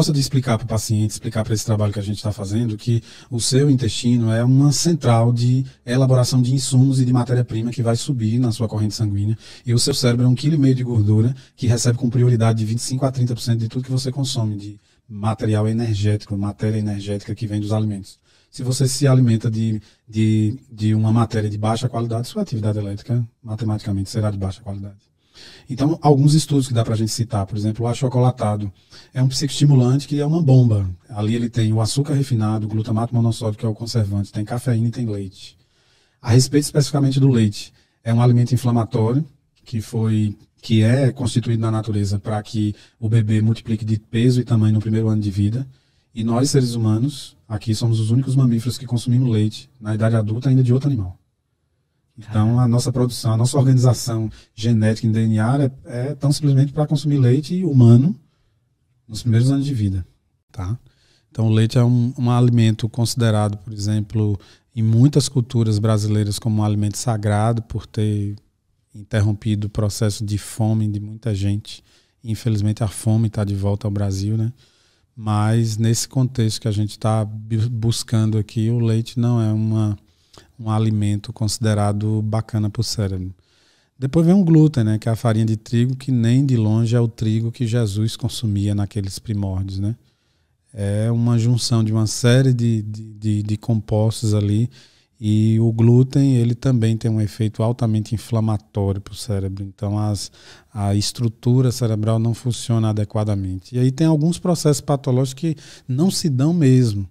gosto de explicar para o paciente, explicar para esse trabalho que a gente está fazendo, que o seu intestino é uma central de elaboração de insumos e de matéria-prima que vai subir na sua corrente sanguínea. E o seu cérebro é 1,5 kg de gordura que recebe com prioridade de 25% a 30% de tudo que você consome, de material energético, matéria energética que vem dos alimentos. Se você se alimenta de uma matéria de baixa qualidade, sua atividade elétrica matematicamente será de baixa qualidade. Então, alguns estudos que dá para a gente citar, por exemplo, o achocolatado é um psicoestimulante que é uma bomba. Ali ele tem o açúcar refinado, o glutamato monossódico, que é o conservante, tem cafeína e tem leite. A respeito especificamente do leite, é um alimento inflamatório que é constituído na natureza para que o bebê multiplique de peso e tamanho no primeiro ano de vida. E nós, seres humanos, aqui somos os únicos mamíferos que consumimos leite na idade adulta ainda de outro animal. Então, a nossa produção, a nossa organização genética em DNA é tão simplesmente para consumir leite humano nos primeiros anos de vida. Tá? Então, o leite é um alimento considerado, por exemplo, em muitas culturas brasileiras como um alimento sagrado por ter interrompido o processo de fome de muita gente. Infelizmente, a fome está de volta ao Brasil, né? Mas, nesse contexto que a gente está buscando aqui, o leite não é um alimento considerado bacana para o cérebro. Depois vem o glúten, né, que é a farinha de trigo, que nem de longe é o trigo que Jesus consumia naqueles primórdios. Né? É uma junção de uma série de compostos ali, e o glúten ele também tem um efeito altamente inflamatório para o cérebro. Então a estrutura cerebral não funciona adequadamente. E aí tem alguns processos patológicos que não se dão mesmo.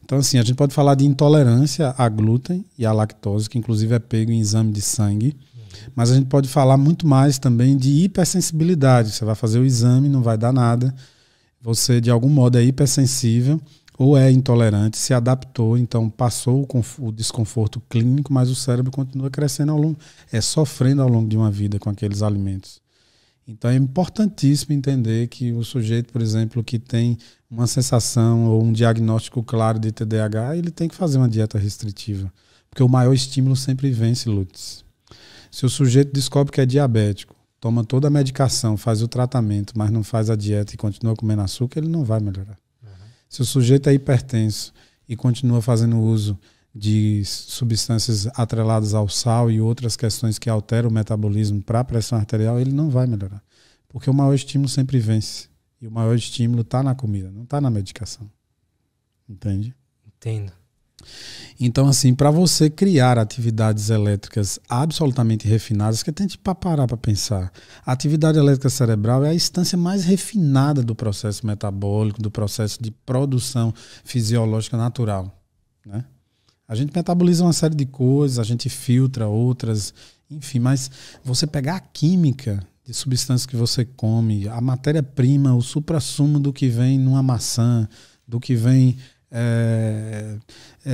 Então, assim, a gente pode falar de intolerância a glúten e a lactose, que inclusive é pego em exame de sangue, mas a gente pode falar muito mais também de hipersensibilidade. Você vai fazer o exame, não vai dar nada, você de algum modo é hipersensível ou é intolerante, se adaptou, então passou o desconforto clínico, mas o cérebro continua crescendo sofrendo ao longo de uma vida com aqueles alimentos. Então é importantíssimo entender que o sujeito, por exemplo, que tem uma sensação ou um diagnóstico claro de TDAH, ele tem que fazer uma dieta restritiva. Porque o maior estímulo sempre vence, Lutz. Se o sujeito descobre que é diabético, toma toda a medicação, faz o tratamento, mas não faz a dieta e continua comendo açúcar, ele não vai melhorar. Se o sujeito é hipertenso e continua fazendo uso de substâncias atreladas ao sal e outras questões que alteram o metabolismo para a pressão arterial, ele não vai melhorar. Porque o maior estímulo sempre vence. E o maior estímulo está na comida, não está na medicação. Entende? Entendo. Então, assim, para você criar atividades elétricas absolutamente refinadas, que tente parar para pensar. A atividade elétrica cerebral é a instância mais refinada do processo metabólico, do processo de produção fisiológica natural, né? A gente metaboliza uma série de coisas, a gente filtra outras, enfim, mas você pegar a química de substâncias que você come, a matéria-prima, o suprassumo do que vem numa maçã, do que vem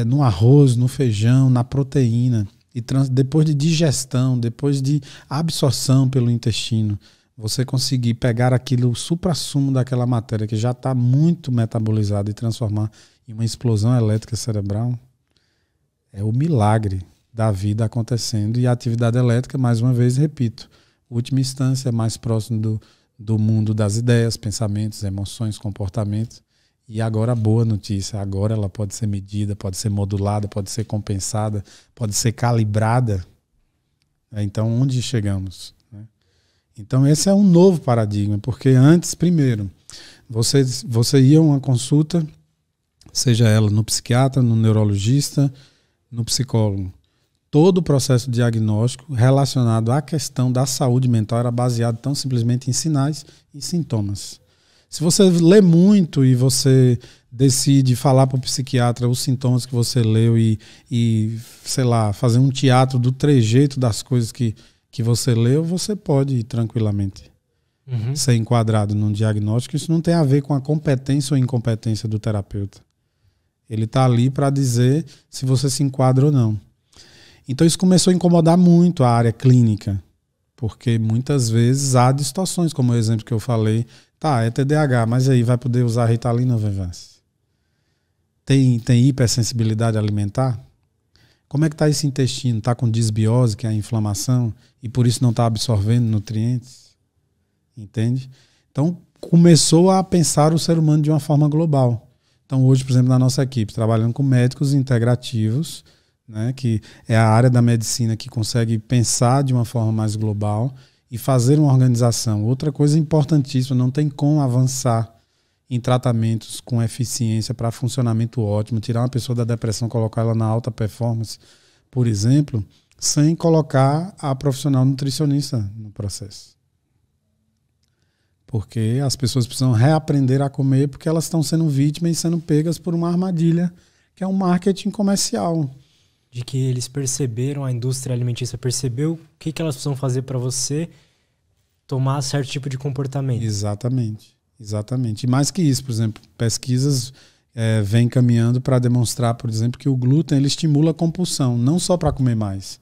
no arroz, no feijão, na proteína, e depois de digestão, depois de absorção pelo intestino, você conseguir pegar aquilo, o suprassumo daquela matéria que já está muito metabolizada e transformar em uma explosão elétrica cerebral, é o milagre da vida acontecendo. E a atividade elétrica, mais uma vez, repito, última instância, é mais próximo do mundo das ideias, pensamentos, emoções, comportamentos. E agora a boa notícia, agora ela pode ser medida, pode ser modulada, pode ser compensada, pode ser calibrada. Então, onde chegamos? Então, esse é um novo paradigma, porque antes, primeiro, você ia a uma consulta, seja ela no psiquiatra, no neurologista, no psicólogo. Todo o processo diagnóstico relacionado à questão da saúde mental era baseado tão simplesmente em sinais e sintomas. Se você lê muito e você decide falar para o psiquiatra os sintomas que você leu e, sei lá, fazer um teatro do trejeito das coisas que você leu, você pode ir tranquilamente ser enquadrado num diagnóstico. Isso não tem a ver com a competência ou incompetência do terapeuta. Ele está ali para dizer se você se enquadra ou não. Então isso começou a incomodar muito a área clínica, porque muitas vezes há distorções, como o exemplo que eu falei. Tá, é TDAH, mas aí vai poder usar Ritalina ou Venvance? Tem hipersensibilidade alimentar? Como é que está esse intestino? Está com disbiose, que é a inflamação, e por isso não está absorvendo nutrientes? Entende? Então, começou a pensar o ser humano de uma forma global. Então hoje, por exemplo, na nossa equipe, trabalhando com médicos integrativos, né, que é a área da medicina que consegue pensar de uma forma mais global e fazer uma organização. Outra coisa importantíssima, não tem como avançar em tratamentos com eficiência para funcionamento ótimo, tirar uma pessoa da depressão, colocar ela na alta performance, por exemplo, sem colocar a profissional nutricionista no processo. Porque as pessoas precisam reaprender a comer porque elas estão sendo vítimas e sendo pegas por uma armadilha que é um marketing comercial. De que eles perceberam, a indústria alimentícia percebeu o que elas precisam fazer para você tomar certo tipo de comportamento. Exatamente. Exatamente. E mais que isso, por exemplo, pesquisas vêm caminhando para demonstrar, por exemplo, que o glúten ele estimula a compulsão, não só para comer mais.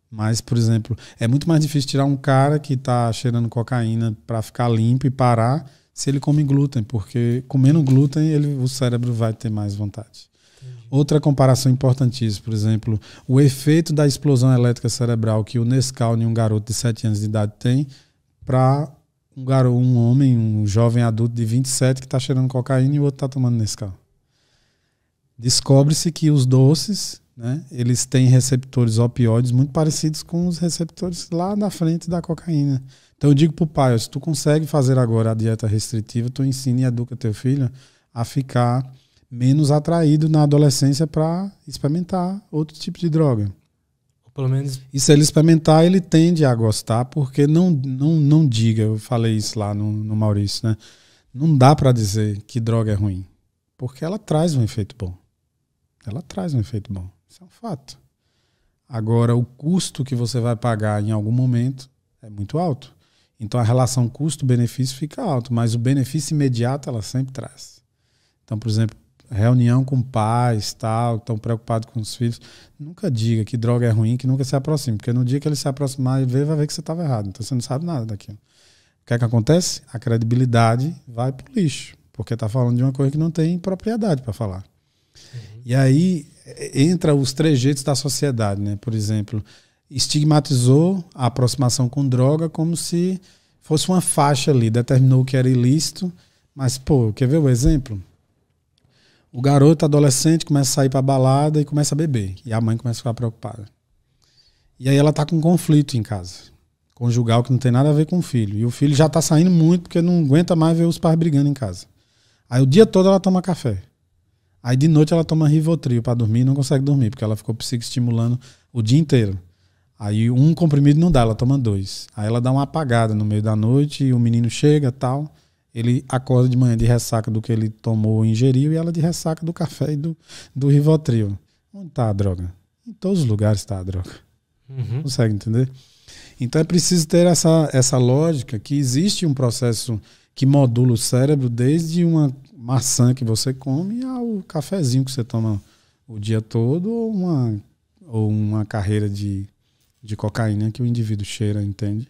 Mas, por exemplo, é muito mais difícil tirar um cara que está cheirando cocaína para ficar limpo e parar se ele come glúten, porque comendo glúten o cérebro vai ter mais vontade. Entendi. Outra comparação importantíssima, por exemplo, o efeito da explosão elétrica cerebral que o Nescau em um garoto de 7 anos de idade tem para um homem, um jovem adulto de 27 que está cheirando cocaína e o outro está tomando Nescau. Descobre-se que os doces, né, eles têm receptores opioides muito parecidos com os receptores lá na frente da cocaína. Então eu digo para o pai, se tu consegue fazer agora a dieta restritiva, tu ensina e educa teu filho a ficar menos atraído na adolescência para experimentar outro tipo de droga. Ou pelo menos... E se ele experimentar, ele tende a gostar, porque não diga, eu falei isso lá no Maurício, né? Não dá para dizer que droga é ruim, porque ela traz um efeito bom. Ela traz um efeito bom. Isso é um fato. Agora, o custo que você vai pagar em algum momento é muito alto. Então, a relação custo-benefício fica alto, mas o benefício imediato ela sempre traz. Então, por exemplo, reunião com pais, tal, estão preocupados com os filhos. Nunca diga que droga é ruim, que nunca se aproxime, porque no dia que ele se aproximar e ver, vai ver que você estava errado. Então, você não sabe nada daquilo. O que é que acontece? A credibilidade vai para o lixo, porque está falando de uma coisa que não tem propriedade para falar. E aí entra os trejeitos da sociedade, né? Por exemplo, estigmatizou a aproximação com droga como se fosse uma faixa ali, determinou que era ilícito, mas, pô, quer ver o exemplo? O garoto adolescente começa a sair para balada e começa a beber, e a mãe começa a ficar preocupada. E aí ela tá com um conflito em casa, conjugal, que não tem nada a ver com o filho, e o filho já tá saindo muito porque não aguenta mais ver os pais brigando em casa. Aí o dia todo ela toma café. Aí de noite ela toma Rivotril para dormir e não consegue dormir, porque ela ficou psicoestimulando o dia inteiro. Aí um comprimido não dá, ela toma 2. Aí ela dá uma apagada no meio da noite e o menino chega tal. Ele acorda de manhã de ressaca do que ele tomou ou ingeriu e ela de ressaca do café e do Rivotril. Onde está a droga? Em todos os lugares está a droga. Consegue entender? Então é preciso ter essa lógica que existe um processo que modula o cérebro desde uma maçã que você come ao cafezinho que você toma o dia todo ou uma carreira de cocaína que o indivíduo cheira, entende?